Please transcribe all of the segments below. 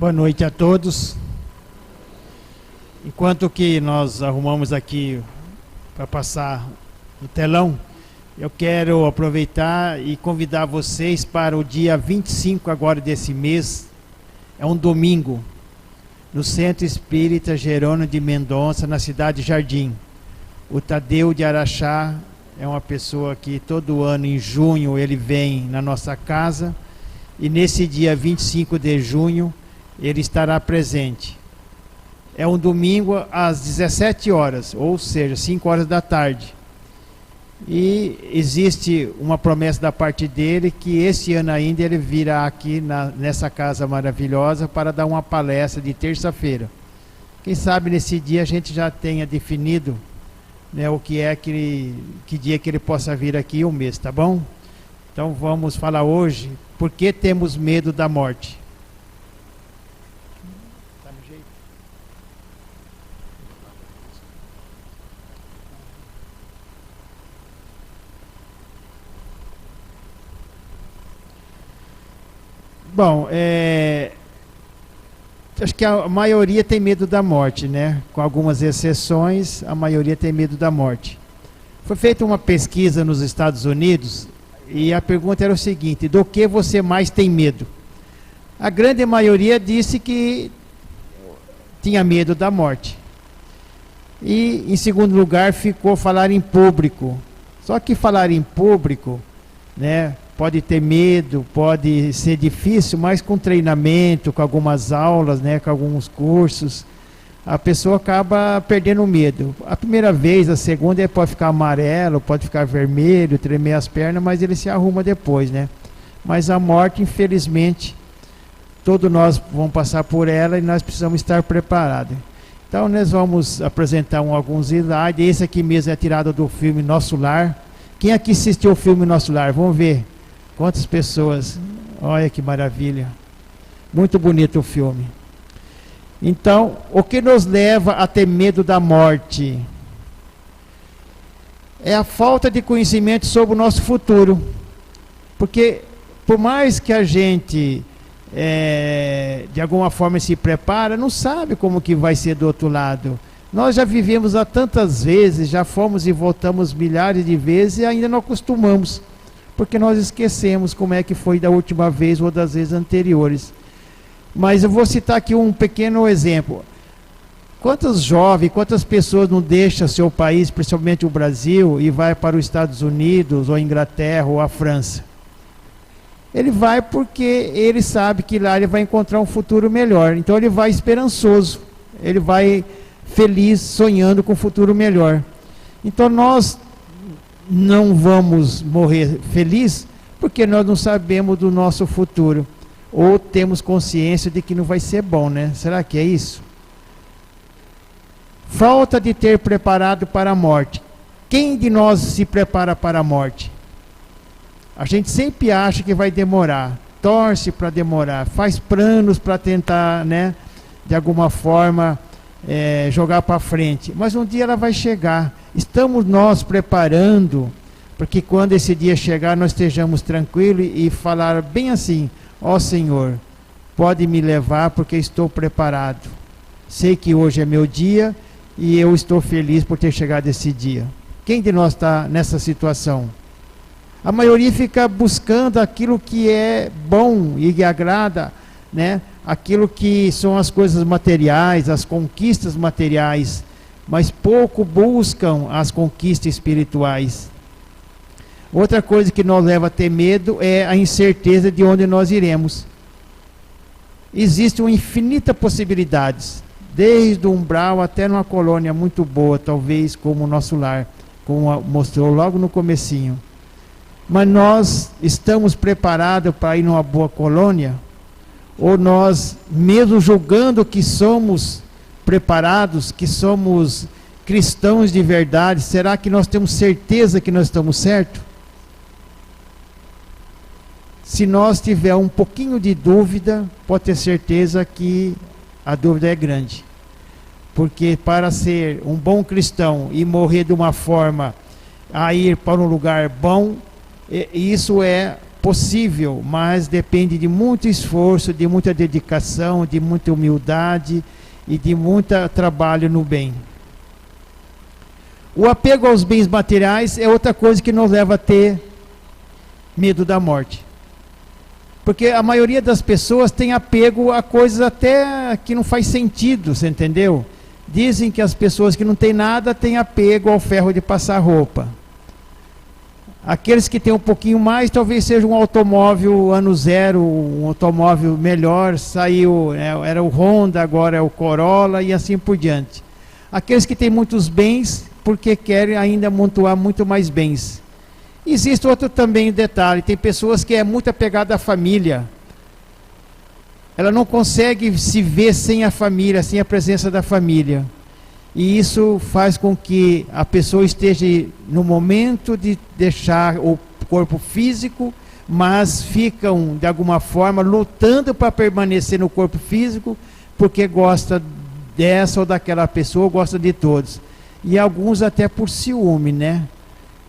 Boa noite a todos. Enquanto que nós arrumamos aqui para passar o telão, eu quero aproveitar e convidar vocês para o dia 25 agora desse mês, é um domingo, no Centro Espírita Jerônimo de Mendonça, na cidade de Jardim. O Tadeu de Araxá é uma pessoa que todo ano em junho ele vem na nossa casa, e nesse dia 25 de junho ele estará presente. É um domingo às 17 horas, ou seja, 5 horas da tarde. E existe uma promessa da parte dele que esse ano ainda ele virá aqui nessa casa maravilhosa para dar uma palestra de terça-feira. Quem sabe nesse dia a gente já tenha definido, né, o que é que dia que ele possa vir aqui um mês, tá bom? Então vamos falar hoje, por que temos medo da morte? Bom, acho que a maioria tem medo da morte, né? Com algumas exceções, a maioria tem medo da morte. Foi feita uma pesquisa nos Estados Unidos e a pergunta era o seguinte: do que você mais tem medo? A grande maioria disse que tinha medo da morte. E, em segundo lugar, ficou falar em público. Só que falar em público, né? Pode ter medo, pode ser difícil, mas com treinamento, com algumas aulas, né, com alguns cursos, a pessoa acaba perdendo o medo. A primeira vez, a segunda, ele pode ficar amarelo, pode ficar vermelho, tremer as pernas, mas ele se arruma depois, né? Mas a morte, infelizmente, todos nós vamos passar por ela e nós precisamos estar preparados. Então, nós vamos apresentar alguns slides. Esse aqui mesmo é tirado do filme Nosso Lar. Quem aqui assistiu o filme Nosso Lar? Vamos ver. Quantas pessoas? Olha que maravilha. Muito bonito o filme. Então, o que nos leva a ter medo da morte? É a falta de conhecimento sobre o nosso futuro. Porque, por mais que a gente, de alguma forma, se prepara, não sabe como que vai ser do outro lado. Nós já vivemos há tantas vezes, já fomos e voltamos milhares de vezes e ainda não acostumamos. Porque nós esquecemos como é que foi da última vez ou das vezes anteriores. Mas eu vou citar aqui um pequeno exemplo. Quantos jovens, quantas pessoas não deixam seu país, principalmente o Brasil, e vai para os Estados Unidos, ou a Inglaterra, ou a França? Ele vai porque ele sabe que lá ele vai encontrar um futuro melhor. Então ele vai esperançoso, ele vai feliz, sonhando com um futuro melhor. Então nós não vamos morrer feliz porque nós não sabemos do nosso futuro, ou temos consciência de que não vai ser bom, né? Será que é isso? Falta de ter preparado para a morte. Quem de nós se prepara para a morte? A gente sempre acha que vai demorar, torce para demorar, faz planos para tentar, né, de alguma forma jogar para frente, mas um dia ela vai chegar. Estamos nós preparando para que quando esse dia chegar nós estejamos tranquilos e falar bem assim: ó Senhor, pode me levar porque estou preparado. Sei que hoje é meu dia e eu estou feliz por ter chegado esse dia. Quem de nós está nessa situação? A maioria fica buscando aquilo que é bom e que agrada, né? Aquilo que são as coisas materiais, as conquistas materiais, mas pouco buscam as conquistas espirituais. Outra coisa que nos leva a ter medo é a incerteza de onde nós iremos. Existem infinitas possibilidades, desde o umbral até numa colônia muito boa, talvez como o Nosso Lar, como mostrou logo no comecinho. Mas nós estamos preparados para ir numa boa colônia? Ou nós, mesmo julgando que somos preparados, que somos cristãos de verdade, será que nós temos certeza que nós estamos certos? Se nós tiver um pouquinho de dúvida, pode ter certeza que a dúvida é grande. Porque para ser um bom cristão e morrer de uma forma a ir para um lugar bom, isso é possível, mas depende de muito esforço, de muita dedicação, de muita humildade e de muito trabalho no bem. O apego aos bens materiais é outra coisa que nos leva a ter medo da morte. Porque a maioria das pessoas tem apego a coisas até que não faz sentido, você entendeu? Dizem que as pessoas que não têm nada têm apego ao ferro de passar roupa. Aqueles que têm um pouquinho mais, talvez seja um automóvel ano zero, um automóvel melhor, saiu, era o Honda, agora é o Corolla e assim por diante. Aqueles que têm muitos bens, porque querem ainda amontoar muito mais bens. Existe outro também detalhe, tem pessoas que é muito apegada à família. Ela não consegue se ver sem a família, sem a presença da família. E isso faz com que a pessoa esteja no momento de deixar o corpo físico, mas ficam, de alguma forma, lutando para permanecer no corpo físico, porque gosta dessa ou daquela pessoa, gosta de todos. E alguns até por ciúme, né?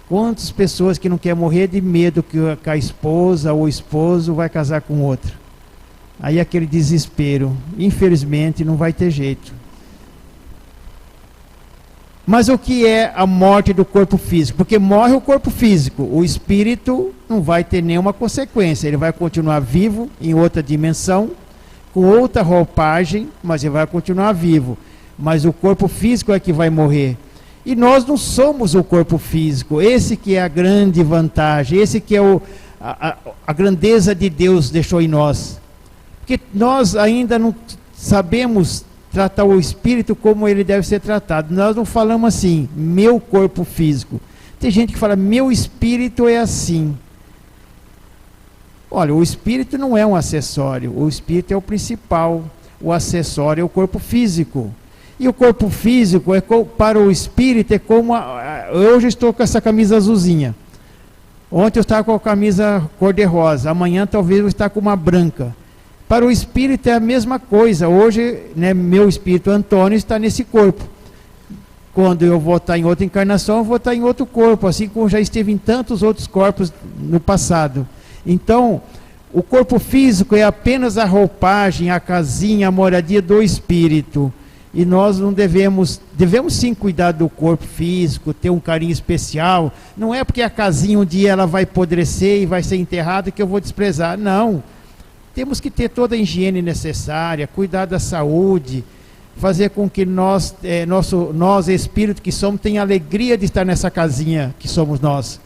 Quantas pessoas que não querem morrer de medo que a esposa ou o esposo vai casar com outra? Aí aquele desespero, infelizmente não vai ter jeito. Mas o que é a morte do corpo físico? Porque morre o corpo físico, o espírito não vai ter nenhuma consequência, ele vai continuar vivo em outra dimensão, com outra roupagem, mas ele vai continuar vivo. Mas o corpo físico é que vai morrer. E nós não somos o corpo físico, esse que é a grande vantagem, esse que é a grandeza de Deus deixou em nós. Porque nós ainda não sabemos tratar o espírito como ele deve ser tratado. Nós não falamos assim, meu corpo físico. Tem gente que fala, meu espírito é assim. Olha, o espírito não é um acessório, o espírito é o principal, o acessório é o corpo físico. E o corpo físico, para o espírito, é como... Hoje eu estou com essa camisa azulzinha. Ontem eu estava com a camisa cor-de-rosa, amanhã talvez eu vou estar com uma branca. Para o espírito é a mesma coisa. Hoje, né, meu espírito Antônio está nesse corpo. Quando eu vou estar em outra encarnação, eu vou estar em outro corpo, assim como já esteve em tantos outros corpos no passado. Então, o corpo físico é apenas a roupagem, a casinha, a moradia do espírito. E nós não devemos sim cuidar do corpo físico, ter um carinho especial. Não é porque a casinha um dia ela vai apodrecer e vai ser enterrada que eu vou desprezar. Não. Temos que ter toda a higiene necessária, cuidar da saúde, fazer com que nós espírito que somos, tenha alegria de estar nessa casinha que somos nós.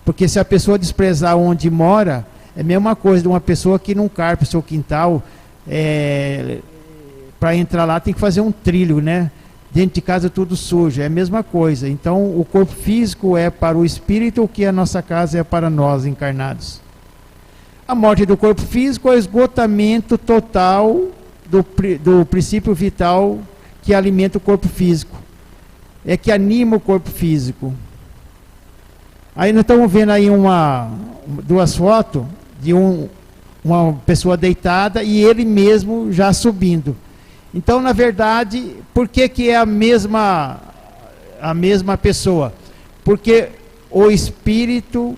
Porque se a pessoa desprezar onde mora, é a mesma coisa de uma pessoa que não carpa o seu quintal, para entrar lá tem que fazer um trilho, né? Dentro de casa tudo sujo, é a mesma coisa. Então o corpo físico é para o espírito, o que a nossa casa é para nós encarnados. A morte do corpo físico é o esgotamento total do princípio vital que alimenta o corpo físico. É que anima o corpo físico. Aí nós estamos vendo aí duas fotos de uma pessoa deitada e ele mesmo já subindo. Então, na verdade, por que é a mesma pessoa? Porque o espírito,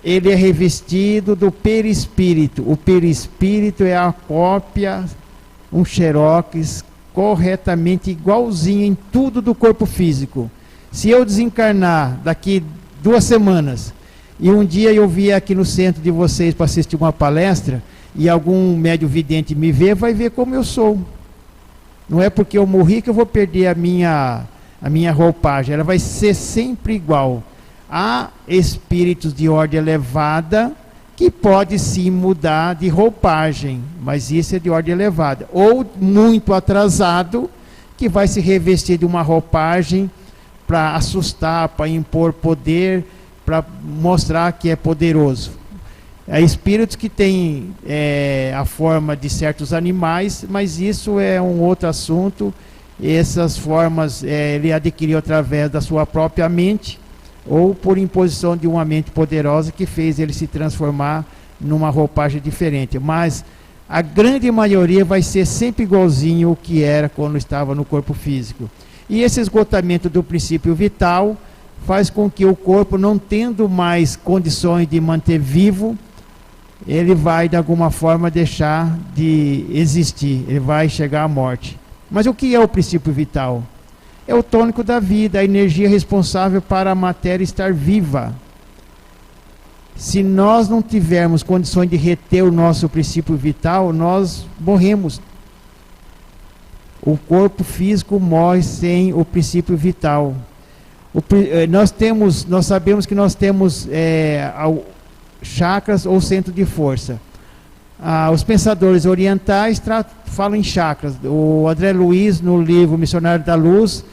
ele é revestido do perispírito. O perispírito é a cópia, um xerox, corretamente igualzinho em tudo do corpo físico. Se eu desencarnar daqui 2 semanas, e um dia eu vier aqui no centro de vocês para assistir uma palestra, e algum médium vidente me ver, vai ver como eu sou. Não é porque eu morri que eu vou perder a minha roupagem, ela vai ser sempre igual. Há espíritos de ordem elevada que pode sim mudar de roupagem, mas isso é de ordem elevada. Ou muito atrasado, que vai se revestir de uma roupagem para assustar, para impor poder, para mostrar que é poderoso. Há espíritos que têm a forma de certos animais, mas isso é um outro assunto. Essas formas ele adquiriu através da sua própria mente, ou por imposição de uma mente poderosa que fez ele se transformar numa roupagem diferente. Mas a grande maioria vai ser sempre igualzinho o que era quando estava no corpo físico. E esse esgotamento do princípio vital faz com que o corpo, não tendo mais condições de manter vivo, ele vai de alguma forma deixar de existir, ele vai chegar à morte. Mas o que é o princípio vital? É o tônico da vida, a energia responsável para a matéria estar viva. Se nós não tivermos condições de reter o nosso princípio vital, nós morremos. O corpo físico morre sem o princípio vital. Nós sabemos que nós temos chakras ou centro de força. Os pensadores orientais falam em chakras. O André Luiz, no livro Missionário da Luz,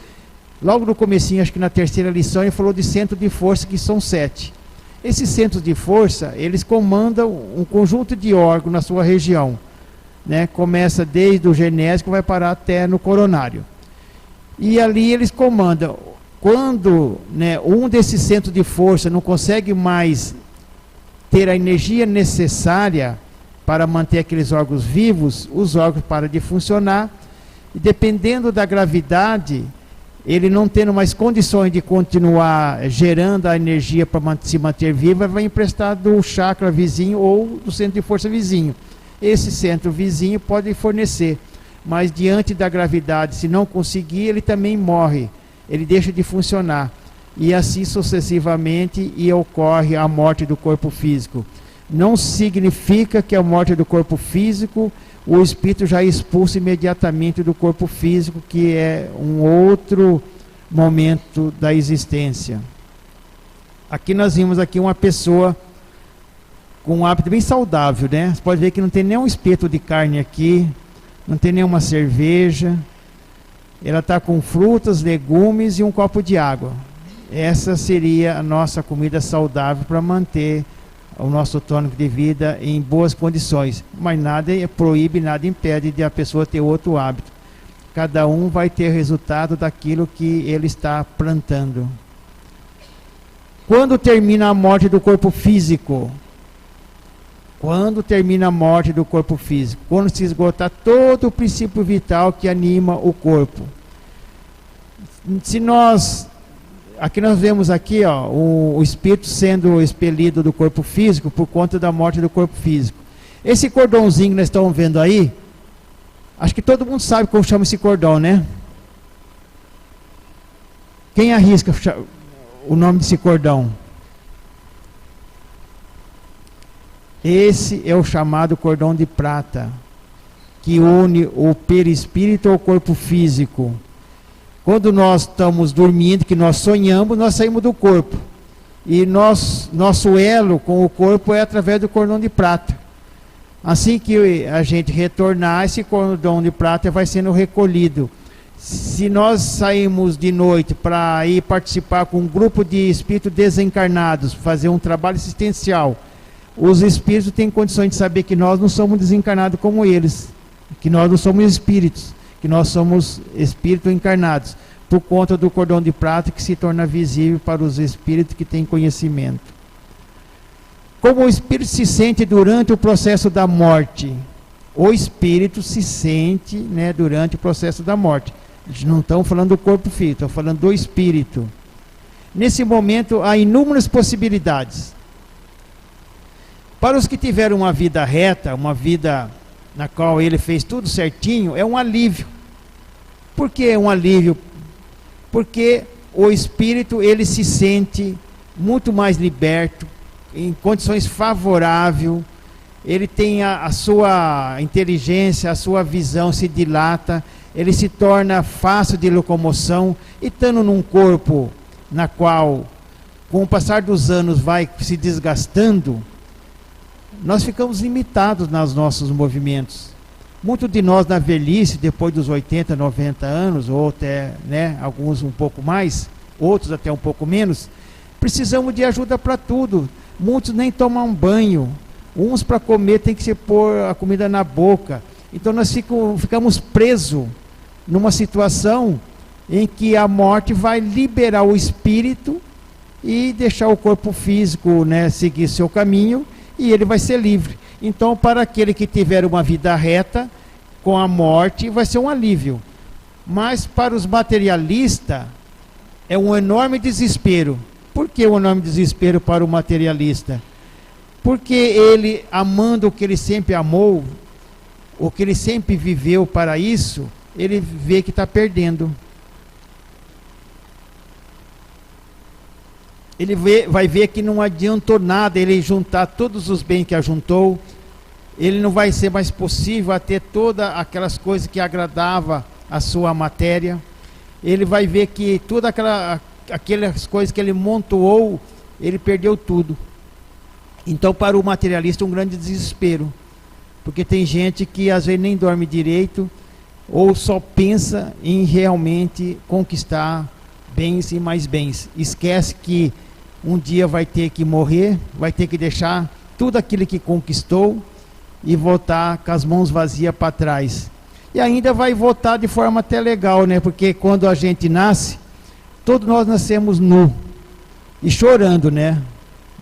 logo no comecinho, acho que na terceira lição, ele falou de centro de força, que são 7. Esses centros de força, eles comandam um conjunto de órgãos na sua região, né? Começa desde o genésico, vai parar até no coronário. E ali eles comandam. Quando, né, um desses centros de força não consegue mais ter a energia necessária para manter aqueles órgãos vivos, os órgãos param de funcionar, e dependendo da gravidade, ele não tendo mais condições de continuar gerando a energia para se manter vivo, vai emprestar do chakra vizinho ou do centro de força vizinho. Esse centro vizinho pode fornecer, mas diante da gravidade, se não conseguir, ele também morre, ele deixa de funcionar. E assim sucessivamente, e ocorre a morte do corpo físico. Não significa que a morte do corpo físico, o espírito já expulsa imediatamente do corpo físico, que é um outro momento da existência. Aqui nós vimos aqui uma pessoa com um hábito bem saudável, né? Você pode ver que não tem nenhum espeto de carne aqui, não tem nenhuma cerveja. Ela está com frutas, legumes e um copo de água. Essa seria a nossa comida saudável para manter o nosso tônico de vida em boas condições. Mas nada proíbe, nada impede de a pessoa ter outro hábito. Cada um vai ter resultado daquilo que ele está plantando. Quando termina a morte do corpo físico? Quando termina a morte do corpo físico? Quando se esgotar todo o princípio vital que anima o corpo. Se nós... Aqui nós vemos aqui, ó, o espírito sendo expelido do corpo físico por conta da morte do corpo físico. Esse cordãozinho que nós estamos vendo aí, acho que todo mundo sabe como chama esse cordão, né? Quem arrisca o nome desse cordão? Esse é o chamado cordão de prata, que une o perispírito ao corpo físico. Quando nós estamos dormindo, que nós sonhamos, nós saímos do corpo. E nosso elo com o corpo é através do cordão de prata. Assim que a gente retornar, esse cordão de prata vai sendo recolhido. Se nós saímos de noite para ir participar com um grupo de espíritos desencarnados, fazer um trabalho assistencial, os espíritos têm condições de saber que nós não somos desencarnados como eles, que nós não somos espíritos, que nós somos espíritos encarnados, por conta do cordão de prata que se torna visível para os espíritos que têm conhecimento. Como o espírito se sente durante o processo da morte? O espírito se sente, né, durante o processo da morte. A gente não estamos falando do corpo físico, estamos falando do espírito. Nesse momento há inúmeras possibilidades. Para os que tiveram uma vida reta, uma vida na qual ele fez tudo certinho, é um alívio. Por que é um alívio? Porque o espírito, ele se sente muito mais liberto, em condições favoráveis, ele tem a sua inteligência, a sua visão se dilata, ele se torna fácil de locomoção, e estando num corpo na qual, com o passar dos anos, vai se desgastando, nós ficamos limitados nos nossos movimentos. Muitos de nós na velhice, depois dos 80, 90 anos, ou até, né, alguns um pouco mais, outros até um pouco menos, precisamos de ajuda para tudo. Muitos nem tomam banho, uns para comer tem que se pôr a comida na boca. Então nós ficamos presos numa situação em que a morte vai liberar o espírito e deixar o corpo físico, né, seguir seu caminho, e ele vai ser livre. Então, para aquele que tiver uma vida reta, com a morte, vai ser um alívio. Mas para os materialistas, é um enorme desespero. Por que um enorme desespero para o materialista? Porque ele, amando o que ele sempre amou, o que ele sempre viveu para isso, ele vê que está perdendo. Ele vai ver que não adiantou nada ele juntar todos os bens que ajuntou. Ele não vai ser mais possível a ter todas aquelas coisas que agradava a sua matéria. Ele vai ver que todas aquelas coisas que ele montuou, ele perdeu tudo. Então, para o materialista, um grande desespero. Porque tem gente que às vezes nem dorme direito, ou só pensa em realmente conquistar bens e mais bens. Esquece que um dia vai ter que morrer, vai ter que deixar tudo aquilo que conquistou e voltar com as mãos vazias para trás. E ainda vai voltar de forma até legal, né? Porque quando a gente nasce, todos nós nascemos nu e chorando, né?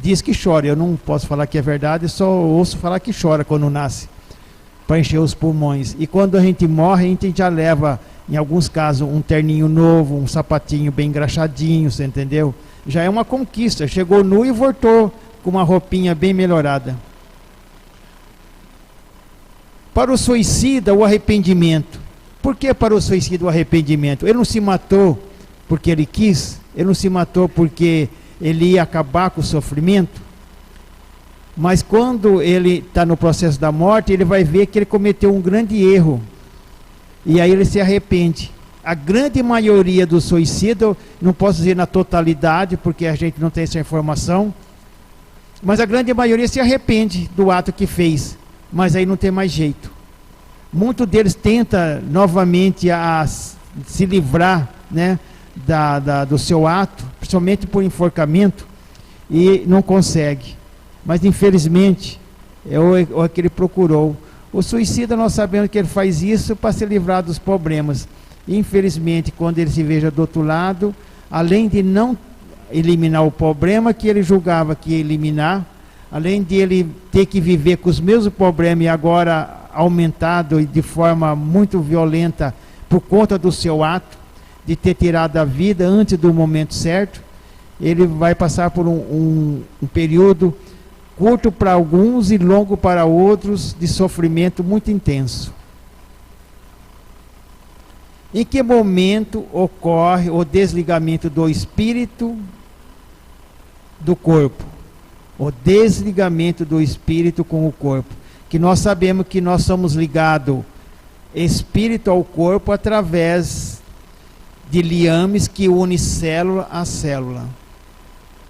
Diz que chora, eu não posso falar que é verdade, só ouço falar que chora quando nasce, para encher os pulmões. E quando a gente morre, a gente já leva, em alguns casos, um terninho novo, um sapatinho bem engraxadinho, você entendeu? Já é uma conquista, chegou nu e voltou com uma roupinha bem melhorada. Para o suicida, o arrependimento. Por que para o suicida o arrependimento? Ele não se matou porque ele quis, ele não se matou porque ele ia acabar com o sofrimento, mas quando ele está no processo da morte, ele vai ver que ele cometeu um grande erro, e aí ele se arrepende. A grande maioria dos suicidas, não posso dizer na totalidade, porque a gente não tem essa informação, mas a grande maioria se arrepende do ato que fez, mas aí não tem mais jeito. Muitos deles tentam novamente se livrar, né, do seu ato, principalmente por enforcamento, e não consegue. Mas infelizmente é o que ele procurou. O suicida, nós sabemos que ele faz isso para se livrar dos problemas. Infelizmente, quando ele se veja do outro lado, além de não eliminar o problema que ele julgava que ia eliminar, além de ele ter que viver com os mesmos problemas e agora aumentado e de forma muito violenta por conta do seu ato, de ter tirado a vida antes do momento certo, ele vai passar por um período curto para alguns e longo para outros, de sofrimento muito intenso. Em que momento ocorre o desligamento do espírito do corpo? O desligamento do espírito com o corpo. Que nós sabemos que nós somos ligados espírito ao corpo através de liames que unem célula a célula.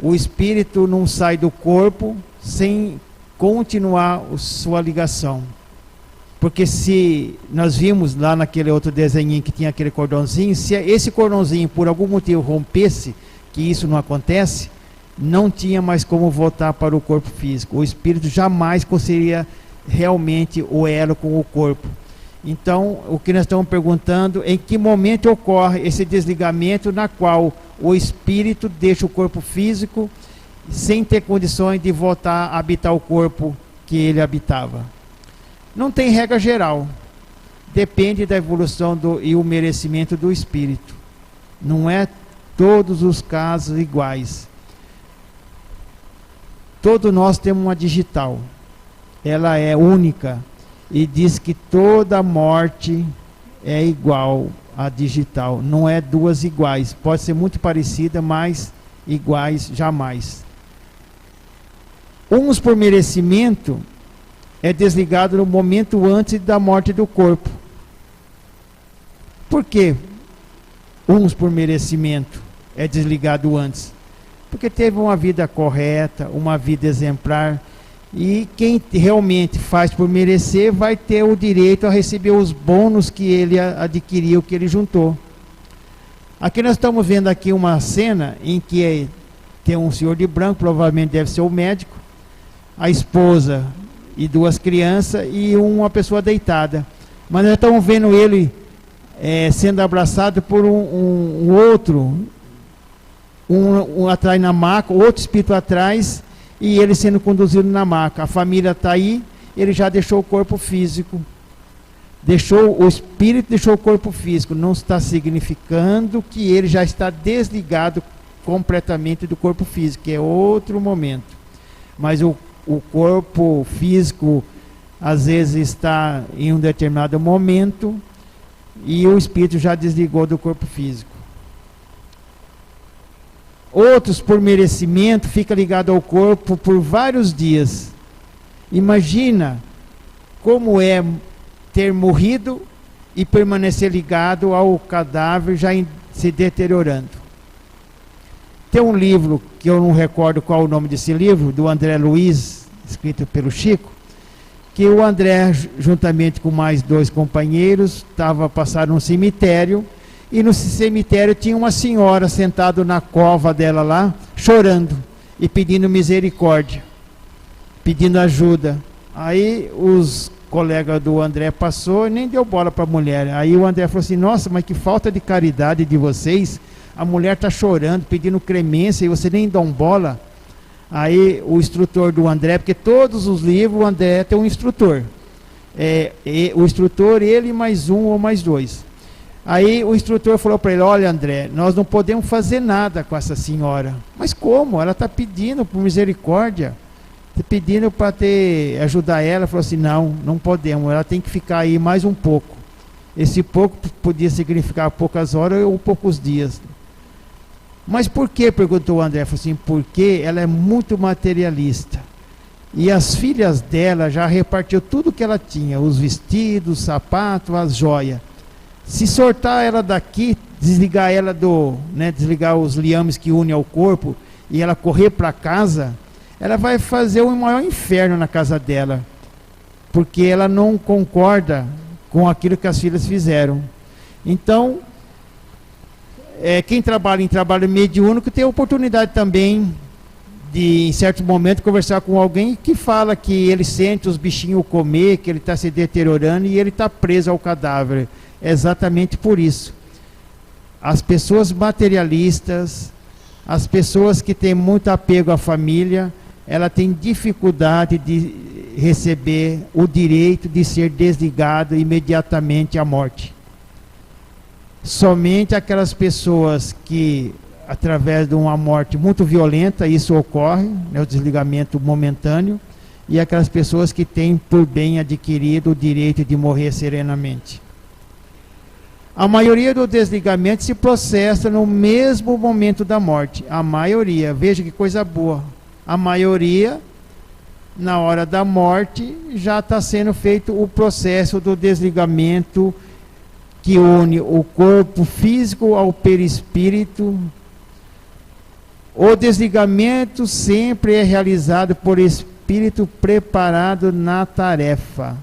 O espírito não sai do corpo sem continuar a sua ligação. Porque se nós vimos lá naquele outro desenho que tinha aquele cordãozinho, se esse cordãozinho por algum motivo rompesse, que isso não acontece, não tinha mais como voltar para o corpo físico. O espírito jamais conseguiria realmente o elo com o corpo. Então, o que nós estamos perguntando, em que momento ocorre esse desligamento na qual o espírito deixa o corpo físico sem ter condições de voltar a habitar o corpo que ele habitava? Não tem regra geral. Depende da evolução e o merecimento do espírito. Não é todos os casos iguais. Todos nós temos uma digital. Ela é única. E diz que toda morte é igual à digital. Não é duas iguais. Pode ser muito parecida, mas iguais jamais. Uns por merecimento é desligado no momento antes da morte do corpo. Por quê? Uns por merecimento é desligado antes. Porque teve uma vida correta, uma vida exemplar. E quem realmente faz por merecer vai ter o direito a receber os bônus que ele adquiriu, que ele juntou. Aqui nós estamos vendo aqui uma cena em que tem um senhor de branco, provavelmente deve ser o médico, a esposa e duas crianças e uma pessoa deitada. Mas nós estamos vendo ele sendo abraçado por um outro, um atrás na maca, outro espírito atrás, e ele sendo conduzido na maca. A família está aí, ele já deixou o corpo físico. O espírito deixou o corpo físico, não está significando que ele já está desligado completamente do corpo físico, que é outro momento. Mas o corpo físico às vezes está em um determinado momento e o espírito já desligou do corpo físico. Outros, por merecimento, fica ligado ao corpo por vários dias. Imagina como é ter morrido e permanecer ligado ao cadáver já se deteriorando. Tem um livro, que eu não recordo qual é o nome desse livro, do André Luiz, escrito pelo Chico, que o André, juntamente com mais 2 companheiros, passaram num cemitério, e no cemitério tinha uma senhora sentada na cova dela lá, chorando e pedindo misericórdia, pedindo ajuda. Aí os colegas do André passou e nem deu bola para a mulher. Aí o André falou assim: nossa, mas que falta de caridade de vocês, a mulher está chorando, pedindo clemência e você nem dão bola. Aí o instrutor do André, porque todos os livros o André tem um instrutor, o instrutor, ele mais um ou mais 2. Aí o instrutor falou para ele: olha, André, nós não podemos fazer nada com essa senhora. Mas como? Ela está pedindo por misericórdia, está pedindo para ajudar ela. Falou assim: não podemos, ela tem que ficar aí mais um pouco. Esse pouco podia significar poucas horas ou poucos dias. Mas por que? Perguntou o André. Falou assim: porque ela é muito materialista. E as filhas dela já repartiu tudo que ela tinha, os vestidos, os sapatos, as joias. Se soltar ela daqui, desligar ela desligar os liames que unem ao corpo e ela correr para casa, ela vai fazer um maior inferno na casa dela, porque ela não concorda com aquilo que as filhas fizeram. Então, quem trabalha em trabalho mediúnico tem a oportunidade também de, em certo momento, conversar com alguém que fala que ele sente os bichinhos comer, que ele está se deteriorando e ele está preso ao cadáver. É exatamente por isso. As pessoas materialistas, as pessoas que têm muito apego à família, ela tem dificuldade de receber o direito de ser desligado imediatamente à morte. Somente aquelas pessoas que, através de uma morte muito violenta, isso ocorre, o desligamento momentâneo, e aquelas pessoas que têm por bem adquirido o direito de morrer serenamente. A maioria do desligamento se processa no mesmo momento da morte. A maioria, veja que coisa boa. A maioria, na hora da morte, já está sendo feito o processo do desligamento que une o corpo físico ao perispírito. O desligamento sempre é realizado por espírito preparado na tarefa.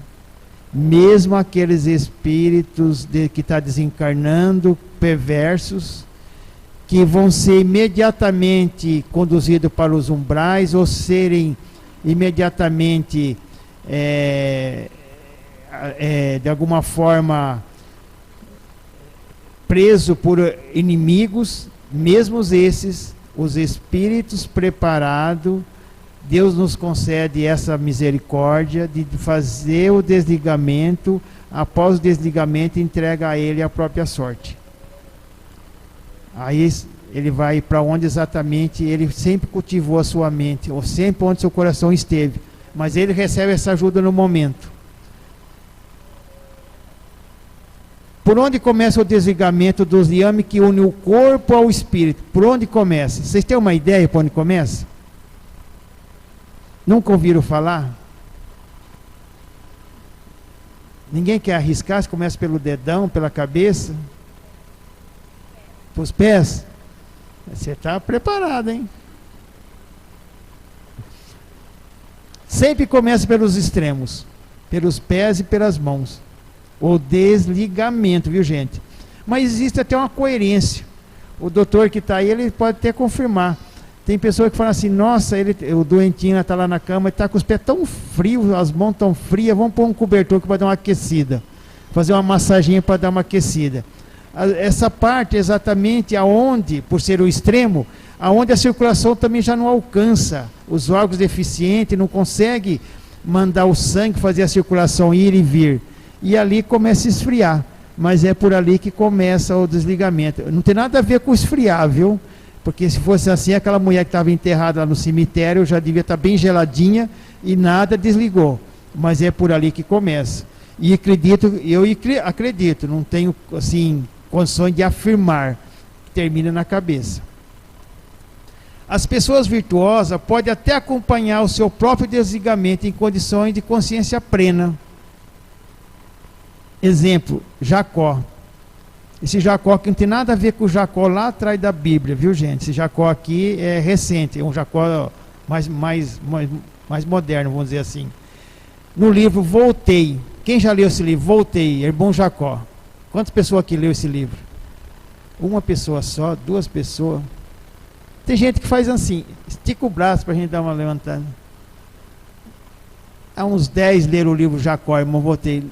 Mesmo aqueles espíritos que estão desencarnando, perversos, que vão ser imediatamente conduzidos para os umbrais ou serem imediatamente, de alguma forma, presos por inimigos, mesmo esses, os espíritos preparados, Deus nos concede essa misericórdia de fazer o desligamento, após o desligamento entrega a ele a própria sorte. Aí ele vai para onde exatamente ele sempre cultivou a sua mente, ou sempre onde seu coração esteve, mas ele recebe essa ajuda no momento. Por onde começa o desligamento dos liames que une o corpo ao espírito? Por onde começa? Vocês têm uma ideia por onde começa? Nunca ouviram falar? Ninguém quer arriscar? Se começa pelo dedão, pela cabeça, para os pés? Você está preparado, hein? Sempre começa pelos extremos, pelos pés e pelas mãos. O desligamento, viu, gente? Mas existe até uma coerência. O doutor que está aí, ele pode até confirmar. Tem pessoas que falam assim: nossa, o doentinho está lá na cama e está com os pés tão frios, as mãos tão frias, vamos pôr um cobertor que vai dar uma aquecida, fazer uma massaginha para dar uma aquecida. Essa parte é exatamente aonde, por ser o extremo, aonde a circulação também já não alcança, os órgãos deficientes não conseguem mandar o sangue, fazer a circulação ir e vir. e ali começa a esfriar. Mas é por ali que começa o desligamento. Não tem nada a ver com esfriar, viu? Porque se fosse assim, aquela mulher que estava enterrada lá no cemitério já devia estar bem geladinha e nada desligou. Mas é por ali que começa. E acredito, não tenho assim condições de afirmar, termina na cabeça. As pessoas virtuosas podem até acompanhar o seu próprio desligamento em condições de consciência plena. Exemplo, Jacó. Esse Jacó que não tem nada a ver com o Jacó lá atrás da Bíblia, viu gente? Esse Jacó aqui é recente, é um Jacó mais moderno, vamos dizer assim. No livro Voltei. Quem já leu esse livro? Voltei, Irmão Jacó. Quantas pessoas aqui leu esse livro? Uma pessoa só, duas pessoas. Tem gente que faz assim, estica o braço para a gente dar uma levantada. Há uns 10 leram o livro Jacó, Irmão Voltei.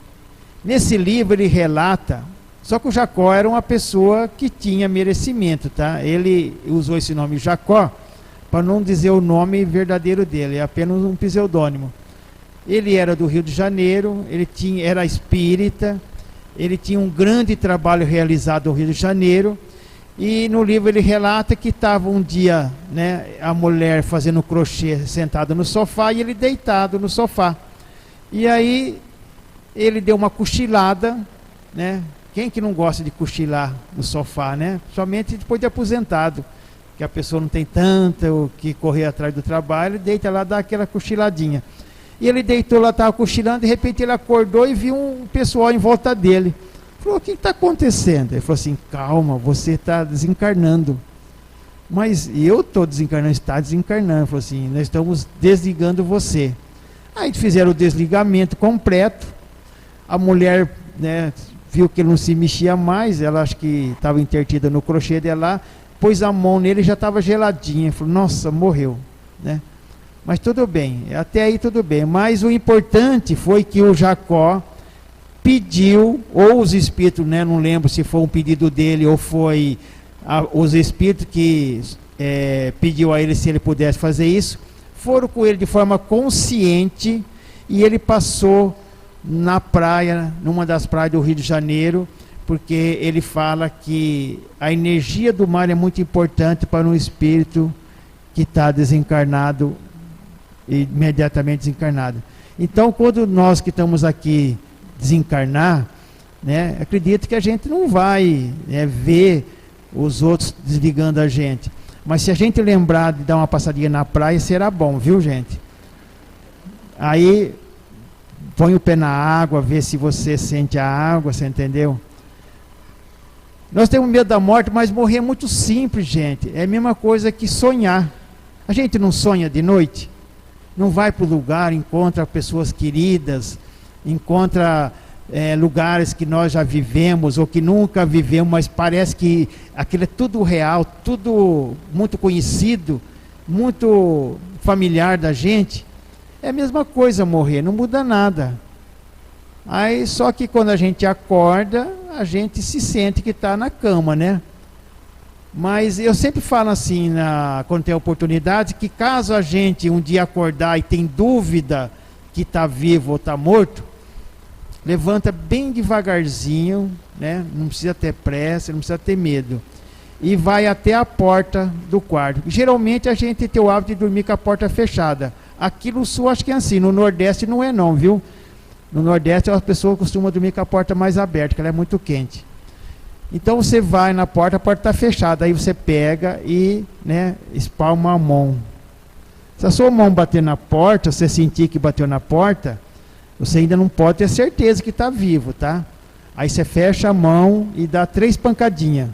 Nesse livro ele relata, só que o Jacó era uma pessoa que tinha merecimento, tá? Ele usou esse nome Jacó para não dizer o nome verdadeiro dele, é apenas um pseudônimo. Ele era do Rio de Janeiro, era espírita, ele tinha um grande trabalho realizado no Rio de Janeiro, e no livro ele relata que estava um dia, né, a mulher fazendo crochê sentada no sofá e ele deitado no sofá. E aí ele deu uma cochilada, né? Quem que não gosta de cochilar no sofá, né? Somente depois de aposentado, que a pessoa não tem tanto que correr atrás do trabalho, deita lá, dá aquela cochiladinha. E ele deitou lá, estava cochilando, de repente ele acordou e viu um pessoal em volta dele. Falou, o que está acontecendo? Ele falou assim, calma, você está desencarnando. Mas eu estou desencarnando, está desencarnando. Ele falou assim, nós estamos desligando você. Aí fizeram o desligamento completo. A mulher, né, viu que ele não se mexia mais, ela acho que estava intertida no crochê dela lá, pôs a mão nele e já estava geladinha. Falou, nossa, morreu, né? Mas tudo bem, até aí tudo bem. Mas o importante foi que o Jacó pediu, ou os espíritos, né, não lembro se foi um pedido dele ou foi os espíritos que pediu a ele se ele pudesse fazer isso, foram com ele de forma consciente e ele passou na praia, numa das praias do Rio de Janeiro, porque ele fala que a energia do mar é muito importante para um espírito que está desencarnado, imediatamente desencarnado. Então, quando nós que estamos aqui desencarnar, né, acredito que a gente não vai, né, ver os outros desligando a gente. Mas se a gente lembrar de dar uma passadinha na praia, será bom, viu gente? Aí põe o pé na água, vê se você sente a água, você entendeu? Nós temos medo da morte, mas morrer é muito simples, gente. É a mesma coisa que sonhar. A gente não sonha de noite? Não vai para o lugar, encontra pessoas queridas, encontra lugares que nós já vivemos ou que nunca vivemos, mas parece que aquilo é tudo real, tudo muito conhecido, muito familiar da gente. É a mesma coisa morrer, não muda nada. Aí só que quando a gente acorda, a gente se sente que está na cama, né? Mas eu sempre falo assim, quando tem oportunidade, que caso a gente um dia acordar e tem dúvida que está vivo ou está morto, levanta bem devagarzinho, né? Não precisa ter pressa, não precisa ter medo. E vai até a porta do quarto. Geralmente a gente tem o hábito de dormir com a porta fechada. Aqui no sul acho que é assim, no Nordeste não é não, viu? No Nordeste as pessoas costumam dormir com a porta mais aberta, que ela é muito quente. Então você vai na porta, a porta está fechada, aí você pega e, né, espalma a mão. Se a sua mão bater na porta, você sentir que bateu na porta, você ainda não pode ter certeza que está vivo, tá? Aí você fecha a mão e dá 3 pancadinhas.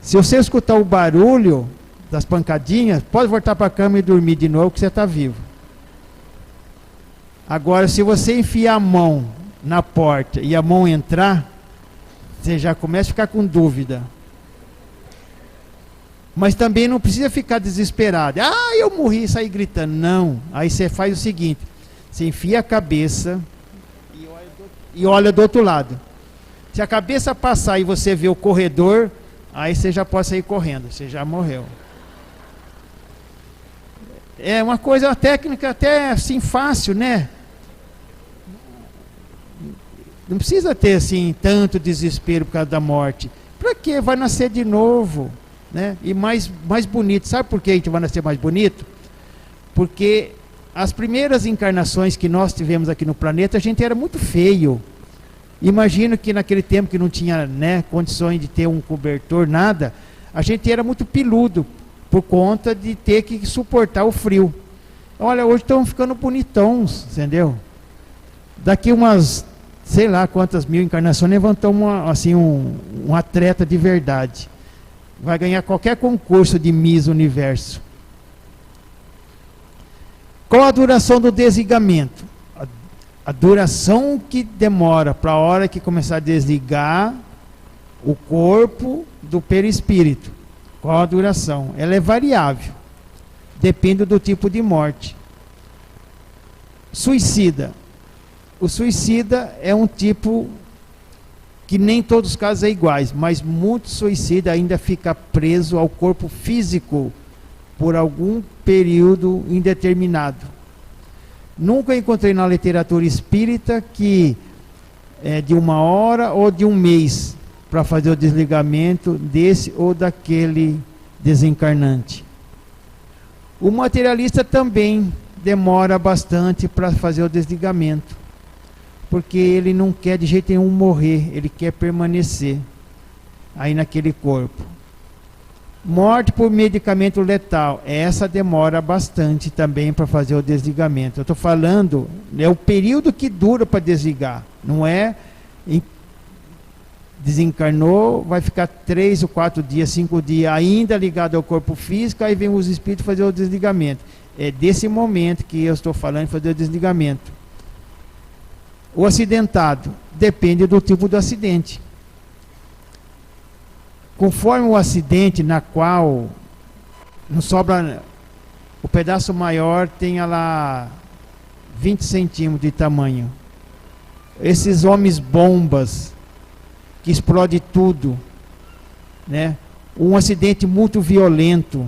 Se você escutar o barulho das pancadinhas, pode voltar para a cama e dormir de novo que você está vivo. Agora, se você enfiar a mão na porta e a mão entrar, você já começa a ficar com dúvida. Mas também não precisa ficar desesperado. Ah, eu morri e sair gritando. Não. Aí você faz o seguinte. Você enfia a cabeça e olha do outro lado. Se a cabeça passar e você vê o corredor, aí você já pode sair correndo. Você já morreu. É uma coisa, uma técnica até assim fácil, né? Não precisa ter assim tanto desespero por causa da morte. Para quê? Vai nascer de novo, né? E mais bonito. Sabe por que a gente vai nascer mais bonito? Porque as primeiras encarnações que nós tivemos aqui no planeta, a gente era muito feio. Imagino que naquele tempo que não tinha, né, condições de ter um cobertor, nada, a gente era muito peludo, por conta de ter que suportar o frio. Olha, hoje estão ficando bonitões, entendeu? Daqui umas, sei lá quantas mil encarnações, levantou um atleta de verdade. Vai ganhar qualquer concurso de Miss Universo. Qual a duração do desligamento? A duração que demora para a hora que começar a desligar o corpo do perispírito. Qual a duração? Ela é variável. Depende do tipo de morte. Suicida. O suicida é um tipo que nem todos os casos é iguais, mas muito suicida ainda fica preso ao corpo físico por algum período indeterminado. Nunca encontrei na literatura espírita que é de 1 hora ou de 1 mês para fazer o desligamento desse ou daquele desencarnante. O materialista também demora bastante para fazer o desligamento, porque ele não quer de jeito nenhum morrer, ele quer permanecer aí naquele corpo. Morte por medicamento letal, essa demora bastante também para fazer o desligamento. Eu estou falando, é o período que dura para desligar, não é desencarnou, vai ficar 3 ou 4 dias, 5 dias ainda ligado ao corpo físico, aí vem os espíritos fazer o desligamento. É desse momento que eu estou falando de fazer o desligamento. O acidentado, depende do tipo do acidente. Conforme o acidente na qual não sobra, o pedaço maior tem lá 20 centímetros de tamanho. Esses homens bombas, que explode tudo, né? Um acidente muito violento.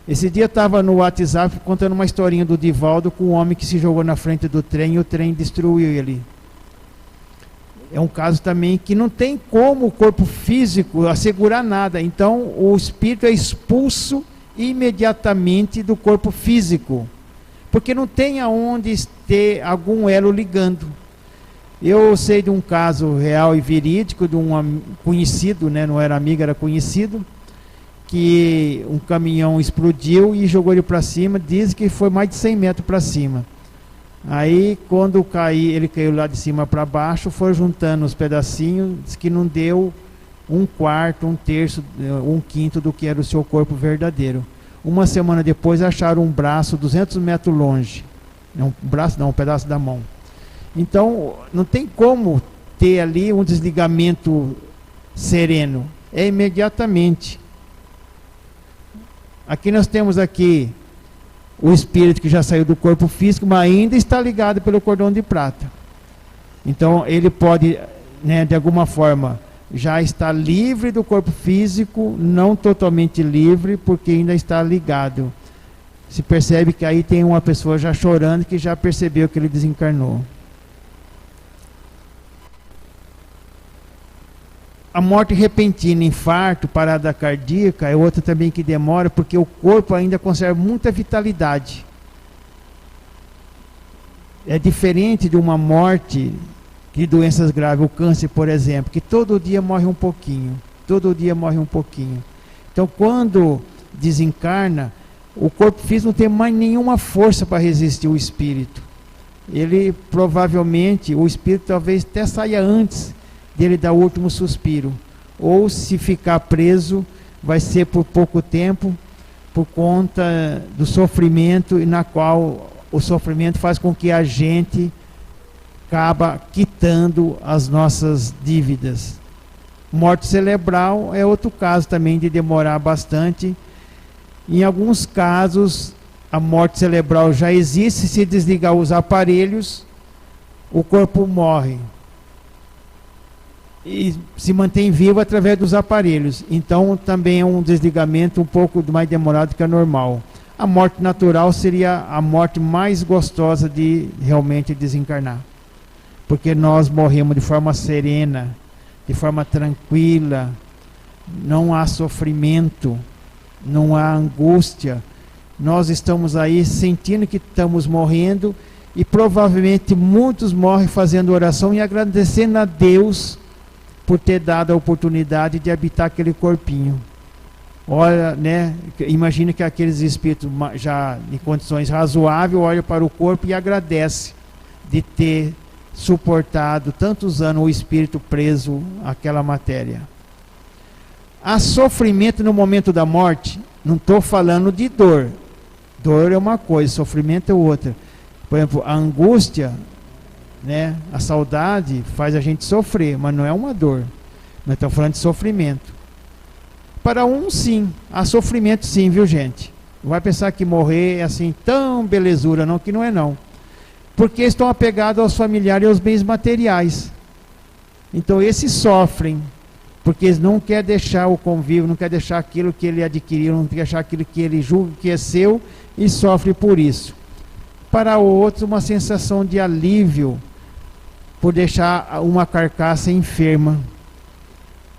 Esse dia eu estava no WhatsApp contando uma historinha do Divaldo com um homem que se jogou na frente do trem e o trem destruiu ele. É um caso também que não tem como o corpo físico assegurar nada. Então o espírito é expulso imediatamente do corpo físico, porque não tem aonde ter algum elo ligando. Eu sei de um caso real e verídico de um conhecido, né, não era amigo, era conhecido, que um caminhão explodiu e jogou ele para cima, diz que foi mais de 100 metros para cima. Aí quando ele caiu lá de cima para baixo, foi juntando os pedacinhos, diz que não deu 1/4, 1/3, 1/5 do que era o seu corpo verdadeiro. Uma semana depois acharam um braço 200 metros longe, não, um braço não, um pedaço da mão. Então, não tem como ter ali um desligamento sereno. É imediatamente. Aqui nós temos aqui o espírito que já saiu do corpo físico, mas ainda está ligado pelo cordão de prata. Então, ele pode, né, de alguma forma, já estar livre do corpo físico, não totalmente livre, porque ainda está ligado. Se percebe que aí tem uma pessoa já chorando que já percebeu que ele desencarnou. A morte repentina, infarto, parada cardíaca, é outra também que demora, porque o corpo ainda conserva muita vitalidade. É diferente de uma morte de doenças graves, o câncer, por exemplo, que todo dia morre um pouquinho, todo dia morre um pouquinho. Então, quando desencarna, o corpo físico não tem mais nenhuma força para resistir o espírito. Ele, provavelmente, o espírito talvez até saia antes dele dar o último suspiro, ou se ficar preso vai ser por pouco tempo, por conta do sofrimento, e na qual o sofrimento faz com que a gente acaba quitando as nossas dívidas. Morte cerebral é outro caso também de demorar bastante. Em alguns casos a morte cerebral já existe, se desligar os aparelhos o corpo morre e se mantém vivo através dos aparelhos. Então também é um desligamento um pouco mais demorado que a normal. A morte natural seria a morte mais gostosa de realmente desencarnar. porque nós morremos de forma serena, de forma tranquila, não há sofrimento, não há angústia. Nós estamos aí sentindo que estamos morrendo, e provavelmente muitos morrem fazendo oração e agradecendo a Deus por ter dado a oportunidade de habitar aquele corpinho. Olha, né? Imagina que aqueles espíritos já em condições razoáveis olham para o corpo e agradecem de ter suportado tantos anos o espírito preso àquela matéria. Há sofrimento no momento da morte? Não estou falando de dor. Dor é uma coisa, sofrimento é outra. Por exemplo, a angústia, né, a saudade faz a gente sofrer, mas não é uma dor. Nós estamos falando de sofrimento. Para um, sim, há sofrimento sim, viu, gente? Não vai pensar que morrer é assim tão belezura, não, que não é não. Porque estão apegados aos familiares e aos bens materiais. Então esses sofrem, porque eles não querem deixar o convívio, não querem deixar aquilo que ele adquiriu, não querem deixar aquilo que ele julga que é seu, e sofre por isso. Para outros, uma sensação de alívio por deixar uma carcaça enferma.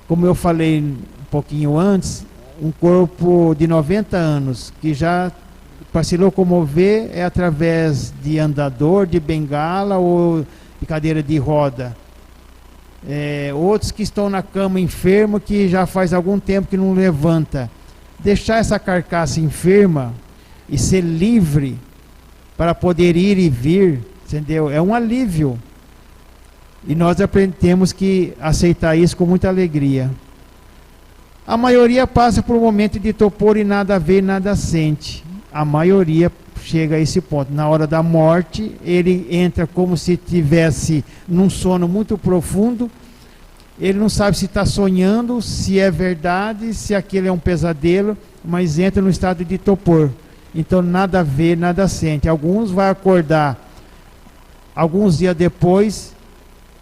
Como eu falei um pouquinho antes, um corpo de 90 anos, que já para se locomover é através de andador, de bengala ou de cadeira de roda. Outros que estão na cama enfermo, que já faz algum tempo que não levanta. Deixar essa carcaça enferma e ser livre para poder ir e vir, entendeu? É um alívio. E nós temos que aceitar isso com muita alegria. A maioria passa por um momento de torpor e nada vê, nada sente. A maioria chega a esse ponto. Na hora da morte, ele entra como se estivesse num sono muito profundo. Ele não sabe se está sonhando, se é verdade, se aquele é um pesadelo, mas entra no estado de torpor. Então nada vê, nada sente. Alguns vão acordar alguns dias depois,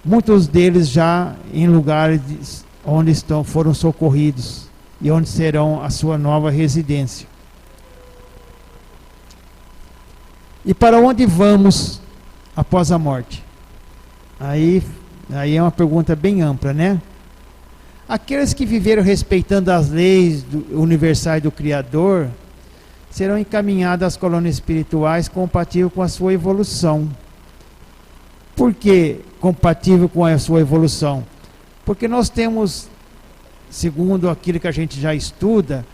muitos deles já em lugares onde foram socorridos e onde serão a sua nova residência. E para onde vamos após a morte? Aí é uma pergunta bem ampla, né? Aqueles que viveram respeitando as leis universais do Criador serão encaminhados às colônias espirituais compatíveis com a sua evolução. Por que compatível com a sua evolução? Porque nós temos, segundo aquilo que a gente já estuda,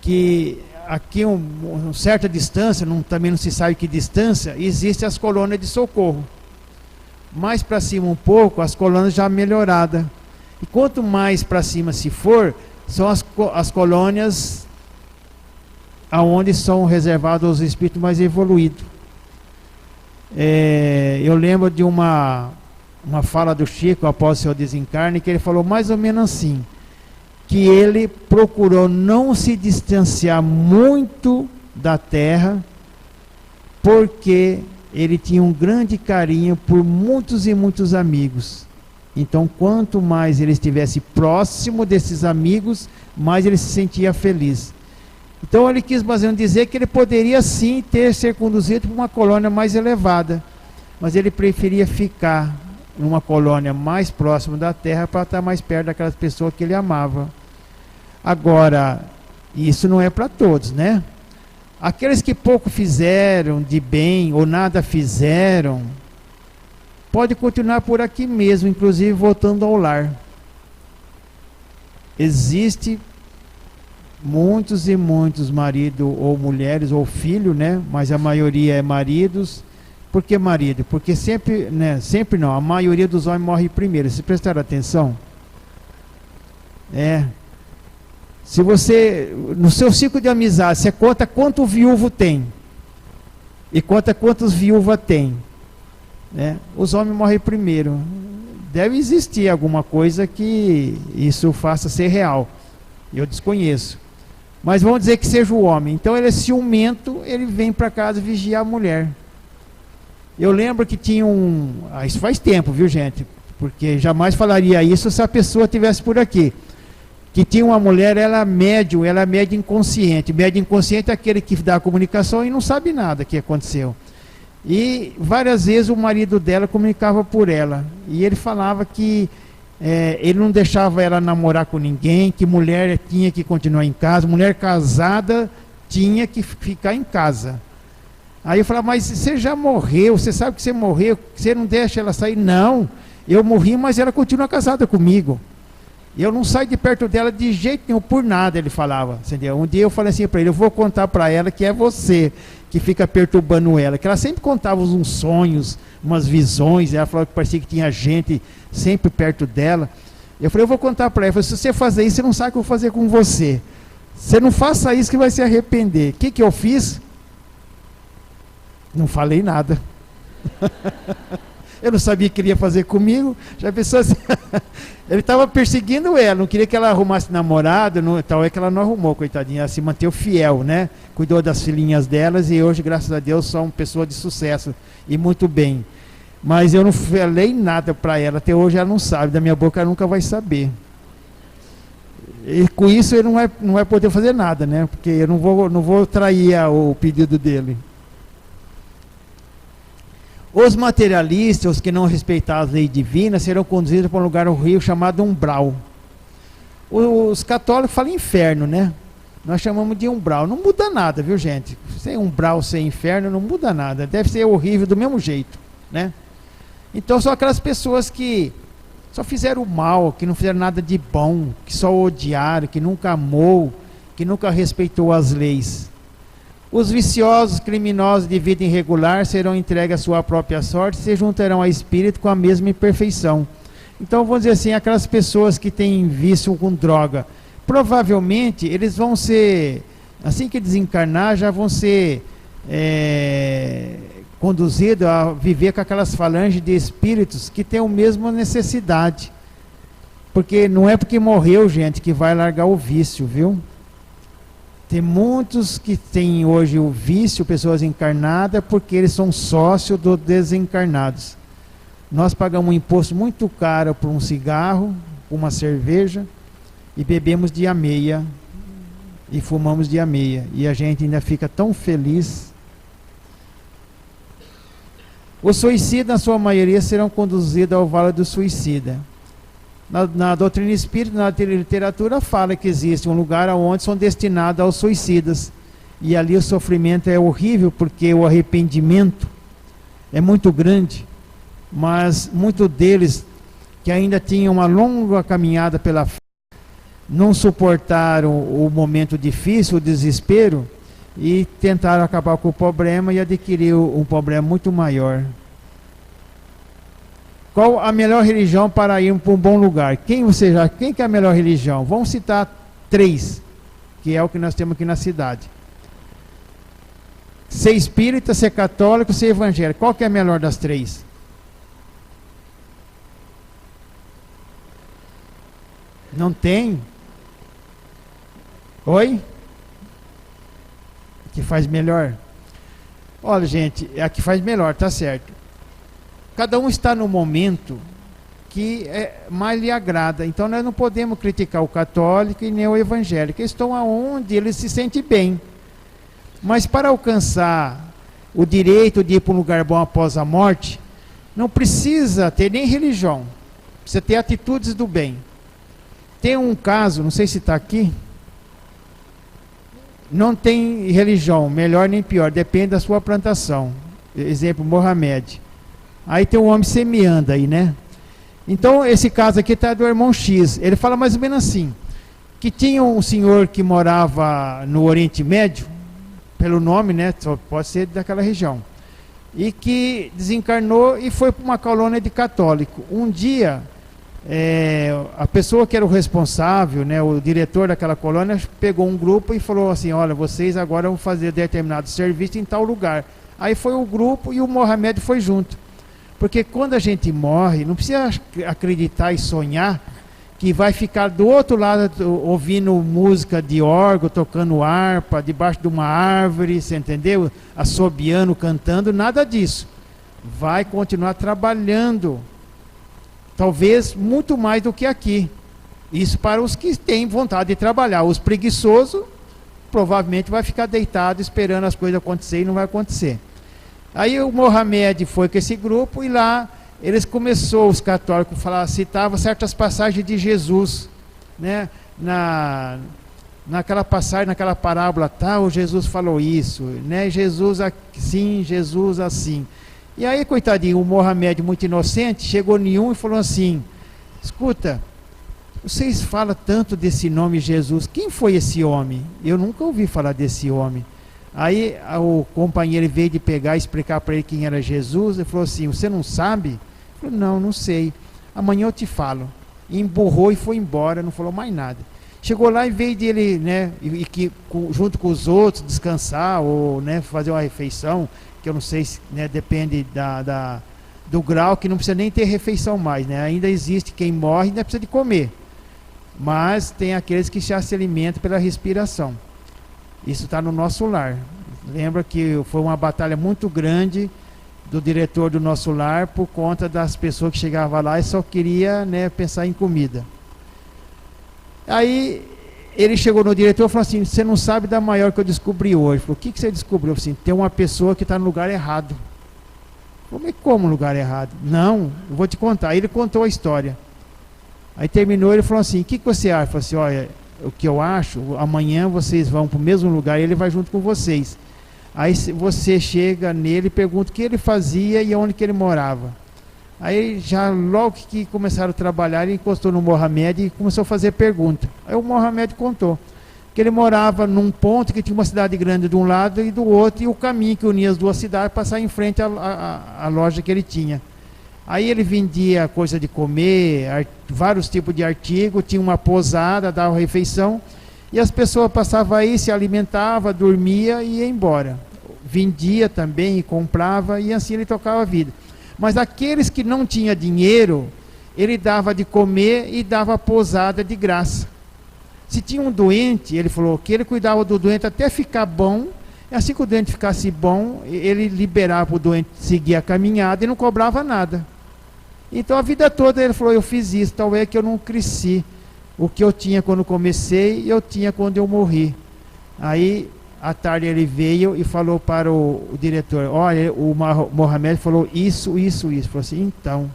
que aqui uma certa distância, também não se sabe que distância, existem as colônias de socorro. Mais para cima um pouco, as colônias já melhoradas. E quanto mais para cima se for, são as colônias aonde são reservados aos espíritos mais evoluídos. Eu lembro de uma fala do Chico após seu desencarne, que ele falou mais ou menos assim, que ele procurou não se distanciar muito da Terra, porque ele tinha um grande carinho por muitos e muitos amigos. Então, quanto mais ele estivesse próximo desses amigos, mais ele se sentia feliz. Então ele quis mais ou menos dizer que ele poderia sim ser conduzido para uma colônia mais elevada, mas ele preferia ficar numa colônia mais próxima da Terra para estar mais perto daquelas pessoas que ele amava. Agora, isso não é para todos, né? Aqueles que pouco fizeram de bem ou nada fizeram, pode continuar por aqui mesmo, inclusive voltando ao lar. Existe muitos e muitos maridos ou mulheres ou filhos, né? Mas a maioria é maridos. Por que marido? Porque sempre, né? Sempre não, a maioria dos homens morre primeiro. Se prestaram atenção? Se você, no seu ciclo de amizade, você conta quanto viúvo tem e conta quantos viúvas tem, né? Os homens morrem primeiro. Deve existir alguma coisa que isso faça ser real. Eu desconheço. Mas vamos dizer que seja o homem. Então ele é ciumento, ele vem para casa vigiar a mulher. Eu lembro que tinha isso faz tempo, viu, gente? Porque jamais falaria isso se a pessoa estivesse por aqui. Que tinha uma mulher, ela é médium inconsciente. Médium inconsciente é aquele que dá a comunicação e não sabe nada que aconteceu. E várias vezes o marido dela comunicava por ela. E ele falava que ele não deixava ela namorar com ninguém, que mulher tinha que continuar em casa, mulher casada tinha que ficar em casa. Aí eu falava, mas você já morreu, você sabe que você morreu, você não deixa ela sair? Não, eu morri, mas ela continua casada comigo. Eu não saio de perto dela de jeito nenhum, por nada, ele falava. Entendeu? Um dia eu falei assim para ele, eu vou contar para ela que é você que fica perturbando ela, que ela sempre contava uns sonhos, umas visões, ela falava que parecia que tinha gente sempre perto dela. Eu falei, eu vou contar para ela, falei, se você fazer isso, você não sabe o que eu vou fazer com você. Você não faça isso que vai se arrepender. O que eu fiz? Não falei nada. Eu não sabia o que ele ia fazer comigo. Já pensou assim? Ele estava perseguindo ela, não queria que ela arrumasse namorado, tal é que ela não arrumou, coitadinha. Ela se manteve fiel, né? Cuidou das filhinhas delas e hoje, graças a Deus, são pessoas de sucesso e muito bem. Mas eu não falei nada para ela, até hoje ela não sabe, da minha boca ela nunca vai saber. E com isso ele não vai poder fazer nada, né? Porque eu não vou trair o pedido dele. Os materialistas, os que não respeitaram as leis divinas, serão conduzidos para um lugar horrível chamado umbral. Os católicos falam inferno, né? Nós chamamos de umbral. Não muda nada, viu, gente? Sem umbral, sem inferno, não muda nada. Deve ser horrível do mesmo jeito, né? Então são aquelas pessoas que só fizeram mal, que não fizeram nada de bom, que só odiaram, que nunca amou, que nunca respeitou as leis. Os viciosos, criminosos de vida irregular serão entregues à sua própria sorte e se juntarão a espírito com a mesma imperfeição. Então, vamos dizer assim, aquelas pessoas que têm vício com droga, provavelmente eles vão ser, assim que desencarnar, já vão ser conduzidos a viver com aquelas falanges de espíritos que têm a mesma necessidade. Porque não é porque morreu, gente, que vai largar o vício, viu? Tem muitos que têm hoje o vício, pessoas encarnadas, porque eles são sócios dos desencarnados. Nós pagamos um imposto muito caro por um cigarro, uma cerveja, e bebemos dia meia, e fumamos dia meia. E a gente ainda fica tão feliz. Os suicidas, na sua maioria, serão conduzidos ao vale do suicida. Na doutrina espírita, na literatura, fala que existe um lugar onde são destinados aos suicidas. E ali o sofrimento é horrível, porque o arrependimento é muito grande. Mas muitos deles, que ainda tinham uma longa caminhada pela frente, não suportaram o momento difícil, o desespero, e tentaram acabar com o problema e adquiriram um problema muito maior. Qual a melhor religião para ir para um bom lugar? Quem que é a melhor religião? Vamos citar 3, que é o que nós temos aqui na cidade. Ser espírita, ser católico, ser evangélico. Qual que é a melhor das 3? Não tem? Oi? A que faz melhor? Olha, gente, é a que faz melhor, tá certo. Cada um está no momento que mais lhe agrada. Então nós não podemos criticar o católico e nem o evangélico. Eles estão aonde eles se sentem bem. Mas para alcançar o direito de ir para um lugar bom após a morte, não precisa ter nem religião. Precisa ter atitudes do bem. Tem um caso, não sei se está aqui. Não tem religião, melhor nem pior, depende da sua plantação. Exemplo, Mohamed. Aí tem um homem semeando aí, né? Então, esse caso aqui está do irmão X. Ele fala mais ou menos assim, que tinha um senhor que morava no Oriente Médio, pelo nome, né? Só pode ser daquela região. E que desencarnou e foi para uma colônia de católico. Um dia, a pessoa que era o responsável, né, o diretor daquela colônia, pegou um grupo e falou assim, olha, vocês agora vão fazer determinado serviço em tal lugar. Aí foi o grupo e o Mohamed foi junto. Porque quando a gente morre, não precisa acreditar e sonhar que vai ficar do outro lado ouvindo música de órgão, tocando harpa, debaixo de uma árvore, você entendeu? Assobiando, cantando, nada disso. Vai continuar trabalhando. Talvez muito mais do que aqui. Isso para os que têm vontade de trabalhar. Os preguiçosos provavelmente vai ficar deitado esperando as coisas acontecer e não vai acontecer. Aí o Mohamed foi com esse grupo e lá eles começou, os católicos, citavam certas passagens de Jesus, né? Naquela passagem, naquela parábola, tal, Jesus falou isso, né? Jesus assim, Jesus assim. E aí, coitadinho, o Mohamed, muito inocente, chegou em um e falou assim: escuta, vocês falam tanto desse nome Jesus, quem foi esse homem? Eu nunca ouvi falar desse homem. Aí o companheiro veio de pegar e explicar para ele quem era Jesus. Ele falou assim: você não sabe? Ele falou: não, não sei, amanhã eu te falo. E emburrou e foi embora, não falou mais nada. Chegou lá, em vez de ele, né, junto com os outros, descansar ou, né, fazer uma refeição, que eu não sei se, né, depende do grau, que não precisa nem ter refeição mais, né? Ainda existe quem morre e ainda precisa de comer, mas tem aqueles que já se alimentam pela respiração. Isso está no nosso lar. Lembra que foi uma batalha muito grande do diretor do nosso lar por conta das pessoas que chegavam lá e só queria, né, pensar em comida. Aí ele chegou no diretor e falou assim: você não sabe da maior que eu descobri hoje. Ele falou: o que você descobriu? Assim, tem uma pessoa que está no lugar errado. Como lugar errado? Não, eu vou te contar. Aí ele contou a história. Aí terminou, ele falou assim: o que você acha? Ele falou assim: olha, o que eu acho, amanhã vocês vão para o mesmo lugar e ele vai junto com vocês. Aí você chega nele e pergunta o que ele fazia e onde que ele morava. Aí já logo que começaram a trabalhar, ele encostou no Mohamed e começou a fazer pergunta. Aí o Mohamed contou que ele morava num ponto que tinha uma cidade grande de um lado e do outro, e o caminho que unia as duas cidades passar em frente à loja que ele tinha. Aí ele vendia coisa de comer, vários tipos de artigos, tinha uma pousada, dava refeição, e as pessoas passavam aí, se alimentavam, dormia e ia embora. Vendia também e comprava, e assim ele tocava a vida. Mas aqueles que não tinham dinheiro, ele dava de comer e dava pousada de graça. Se tinha um doente, ele falou que ele cuidava do doente até ficar bom, e assim que o doente ficasse bom, ele liberava o doente seguir a caminhada e não cobrava nada. Então a vida toda ele falou: eu fiz isso, talvez que eu não cresci. O que eu tinha quando comecei, eu tinha quando eu morri. Aí, à tarde ele veio e falou para o diretor: olha, o Mohamed falou isso. Falou assim: então,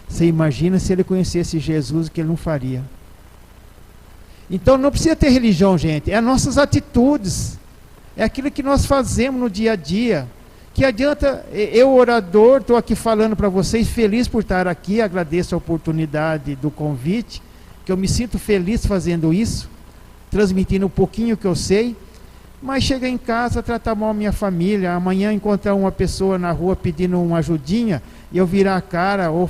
você imagina se ele conhecesse Jesus, o que ele não faria. Então não precisa ter religião, gente, é as nossas atitudes, é aquilo que nós fazemos no dia a dia. Que adianta, eu orador, estou aqui falando para vocês, feliz por estar aqui, agradeço a oportunidade do convite, que eu me sinto feliz fazendo isso, transmitindo um pouquinho que eu sei, mas chega em casa, tratar mal a minha família, amanhã encontrar uma pessoa na rua pedindo uma ajudinha, e eu virar a cara ou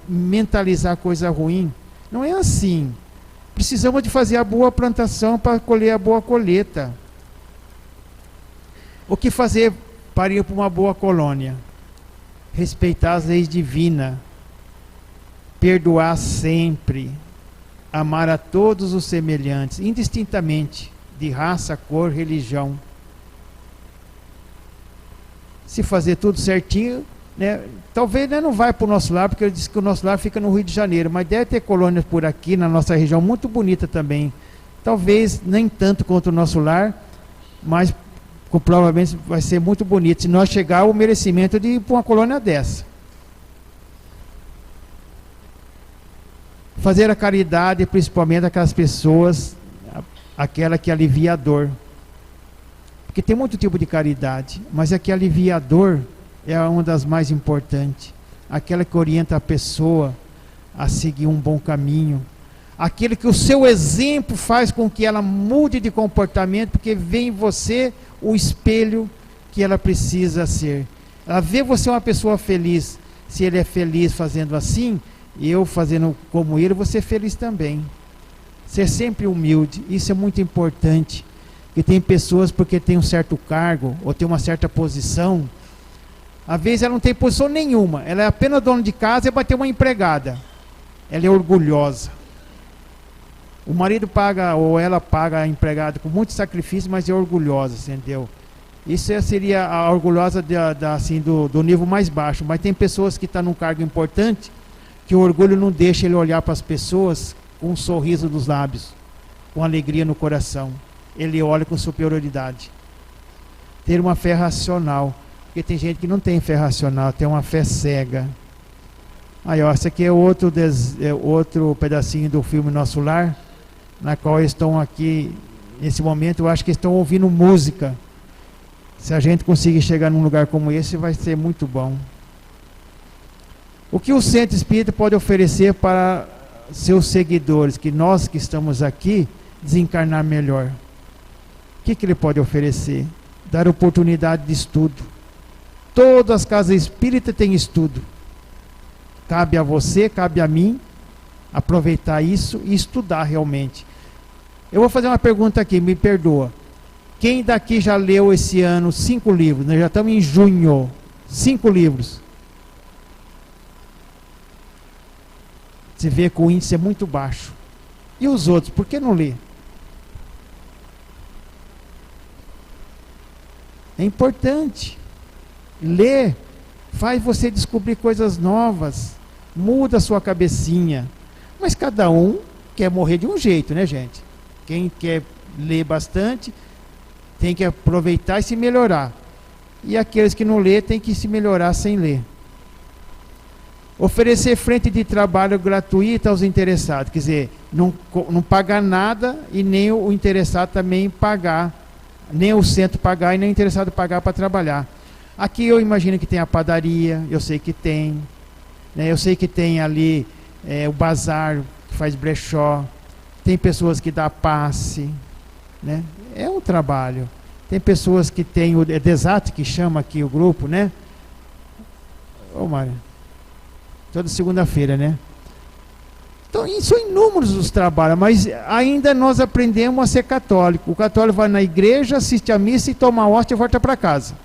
mentalizar coisa ruim. Não é assim. Precisamos de fazer a boa plantação para colher a boa colheita. O que fazer para ir para uma boa colônia? Respeitar as leis divinas, perdoar sempre, amar a todos os semelhantes, indistintamente de raça, cor, religião. Se fazer tudo certinho, né? Talvez, né, não vai para o nosso lar, porque ele disse que o nosso lar fica no Rio de Janeiro, mas deve ter colônias por aqui na nossa região muito bonita também. Talvez nem tanto quanto o nosso lar, mas provavelmente vai ser muito bonito se nós chegar ao merecimento de ir para uma colônia dessa. Fazer a caridade, principalmente aquelas pessoas, aquela que alivia a dor. Porque tem muito tipo de caridade, mas a que alivia a dor é uma das mais importantes. Aquela que orienta a pessoa a seguir um bom caminho. Aquele que o seu exemplo faz com que ela mude de comportamento, porque vê em você o espelho que ela precisa ser. Ela vê você uma pessoa feliz. Se ele é feliz fazendo assim, eu fazendo como ele, vou ser feliz também. Ser sempre humilde, isso é muito importante. Que tem pessoas, porque tem um certo cargo, ou tem uma certa posição, às vezes ela não tem posição nenhuma, ela é apenas dona de casa e vai ter uma empregada. Ela é orgulhosa. O marido paga, ou ela paga a empregada com muito sacrifício, mas é orgulhosa, entendeu? Isso seria a orgulhosa assim, do nível mais baixo. Mas tem pessoas que estão num cargo importante, que o orgulho não deixa ele olhar para as pessoas com um sorriso nos lábios, com alegria no coração. Ele olha com superioridade. Ter uma fé racional. Porque tem gente que não tem fé racional, tem uma fé cega. Aí, ó, esse aqui é outro pedacinho do filme Nosso Lar, na qual eles estão aqui, nesse momento, eu acho que estão ouvindo música. Se a gente conseguir chegar num lugar como esse, vai ser muito bom. O que o Centro Espírita pode oferecer para seus seguidores, que nós que estamos aqui, desencarnar melhor? O que ele pode oferecer? Dar oportunidade de estudo. Todas as casas espíritas têm estudo. Cabe a você, cabe a mim, aproveitar isso e estudar realmente. Eu vou fazer uma pergunta aqui, me perdoa. Quem daqui já leu esse ano 5 livros? Nós já estamos em junho. 5 livros. Você vê que o índice é muito baixo. E os outros, por que não lê? É importante. Ler faz você descobrir coisas novas. Muda a sua cabecinha. Mas cada um quer morrer de um jeito, né, gente? Quem quer ler bastante tem que aproveitar e se melhorar. E aqueles que não lê tem que se melhorar sem ler. Oferecer frente de trabalho gratuita aos interessados. Quer dizer, não pagar nada e nem o interessado também pagar. Nem o centro pagar e nem o interessado pagar para trabalhar. Aqui eu imagino que tem a padaria, eu sei que tem. Né, eu sei que tem ali o bazar, que faz brechó. Tem pessoas que dão passe. Né? É um trabalho. Tem pessoas que tem o Desate, que chama aqui o grupo, né? Ô, Mário. Toda segunda-feira, né? Então, são inúmeros os trabalhos, mas ainda nós aprendemos a ser católico. O católico vai na igreja, assiste a missa e toma a hóstia e volta para casa.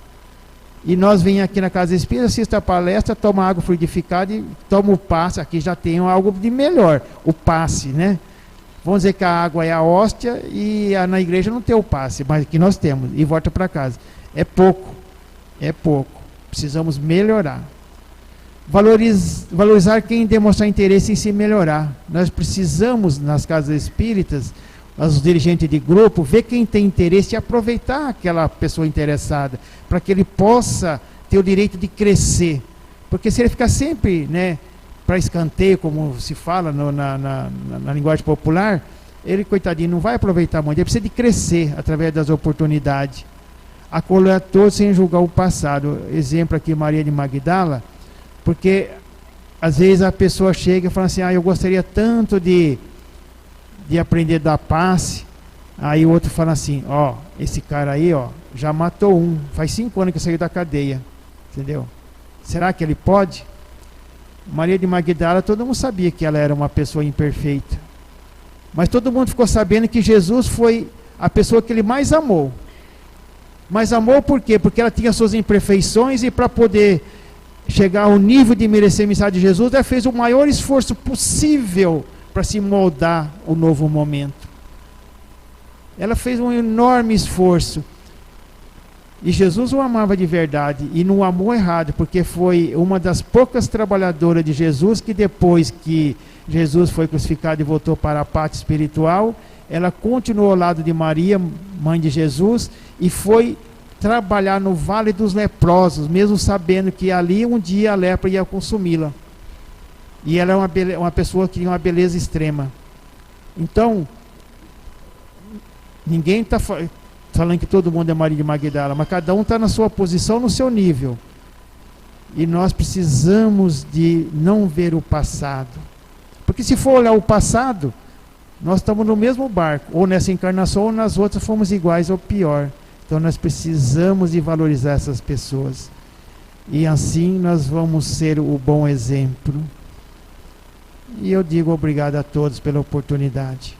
E nós vem aqui na Casa Espírita, assiste a palestra, toma água fluidificada e toma o passe. Aqui já tem algo de melhor, o passe, né? Vamos dizer que a água é a hóstia e na igreja não tem o passe, mas aqui nós temos, e volta para casa. É pouco, é pouco. Precisamos melhorar. Valorizar quem demonstrar interesse em se melhorar. Nós precisamos, nas casas espíritas, os dirigentes de grupo, ver quem tem interesse e aproveitar aquela pessoa interessada, para que ele possa ter o direito de crescer. Porque se ele ficar sempre, né, para escanteio, como se fala na linguagem popular, ele, coitadinho, não vai aproveitar muito. Ele precisa de crescer através das oportunidades. Acolher a todos sem julgar o passado. Exemplo aqui, Maria de Magdala. Porque às vezes a pessoa chega e fala assim, eu gostaria tanto de aprender a dar passe. Aí o outro fala assim, esse cara aí, já matou um, faz 5 anos que saiu da cadeia. Entendeu? Será que ele pode? Maria de Magdala, todo mundo sabia que ela era uma pessoa imperfeita. Mas todo mundo ficou sabendo que Jesus foi a pessoa que ele mais amou. Mas amou por quê? Porque ela tinha suas imperfeições e para poder chegar ao nível de merecer a mensagem de Jesus, ela fez o maior esforço possível para se moldar o novo momento. Ela fez um enorme esforço. E Jesus o amava de verdade e não amou errado, porque foi uma das poucas trabalhadoras de Jesus que depois que Jesus foi crucificado e voltou para a pátria espiritual, ela continuou ao lado de Maria, mãe de Jesus, e foi trabalhar no Vale dos Leprosos, mesmo sabendo que ali um dia a lepra ia consumi-la. E ela é uma pessoa que tinha uma beleza extrema. Então, ninguém está falando que todo mundo é Maria de Magdala, mas cada um está na sua posição, no seu nível. E nós precisamos de não ver o passado. Porque se for olhar o passado, nós estamos no mesmo barco, ou nessa encarnação ou nas outras fomos iguais ou pior. Então nós precisamos de valorizar essas pessoas. E assim nós vamos ser o bom exemplo. E eu digo obrigado a todos pela oportunidade.